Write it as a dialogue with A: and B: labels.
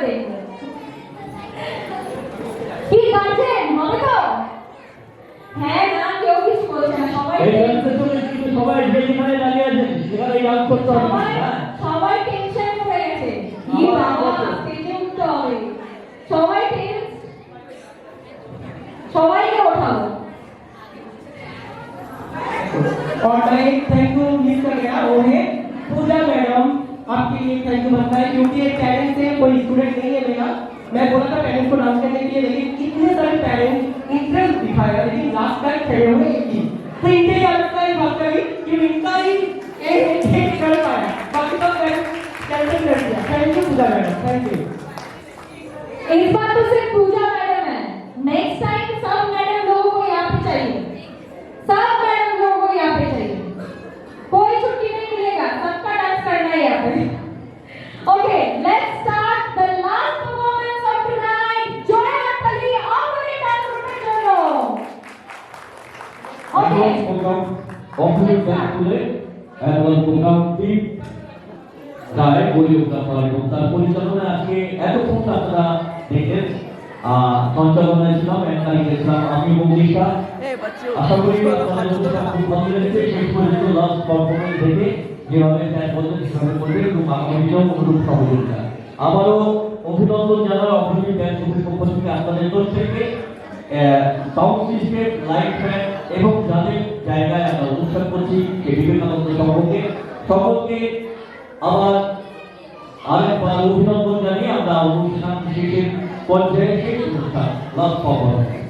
A: দেখবো। কি গার্জেন হবে তো? হ্যাঁ না, কেউ কিছু বলছে না, সবাই
B: সবাই যেখানে দাঁড়িয়ে আছে সেখানে ডান্স করতে হবে।
A: সবাই টেনশন হয়ে গেছে, কি বাবা স্টেজে উঠতে হবে, সবাই টেন্স, সবাইকে ওঠাও।
C: और मैं थैंक यू मिस कर गया वो है पूजा मैडम, आपके लिए थैंक यू बनता है क्योंकि एक टैलेंट से कोई स्टूडेंट नहीं है मेरा। मैं बोला था पेरेंट्स को डांस करने के लिए, लेकिन इतने सारे पेरेंट्स इंटरेस्ट दिखाया, लेकिन लास्ट तक खड़े हुए एक ही। तो इनके लिए लगता है बात करी कि इनका ही एक कर पाया, बाकी सब कैंसिल कर दिया। Thank you Puja madam, thank you.
A: इस बार तो सिर्फ पूजा मैडम है, नेक्स्ट टाइम सब मैडम लोगों को यहाँ पे चाहिए, सब मैडम लोगों को यहाँ पे चाहिए, कोई छुट्टी नहीं मिलेगा, सबका डांस करना है यहाँ पे। Okay, let's start the last performance of tonight. জয় মাতালি, আমাদের ডান্স করতে চলো। ওকে,
B: প্রোগ্রাম অফিস ব্যাক করে এবং প্রোগ্রামটি রায় পরিচালনা করেন এবং তার পরিচালনায় আজকে এতক্ষণ আপনারা দেখেন সঞ্চালনায় ছিলাম ছিলাম আমি মনীষা। আশা করি আপনাদের খুব ভালো লেগেছে। শেষ পর্যন্ত লাস্ট পারফরমেন্স দেখে যেভাবে স্যার বলতেন সেভাবে করবে এবং আগামীতেও অনুরূপ সহযোগিতা। আবারও অভিনন্দন জানাই অভিনন্দন ব্যান্ড কমিটির পক্ষ থেকে আপনাদের প্রত্যেককে সাউন্ড সিস্টেম, লাইট ফ্যান এবং যাদের জায়গায় আমরা অনুষ্ঠান করছি সেই বিবেকানন্দ সকলকে আবার আরেকবার অভিনন্দন জানিয়ে আমরা অনুষ্ঠান শেষের পর্যায়ে শেষ অনুষ্ঠান লাস্ট পারফরমেন্স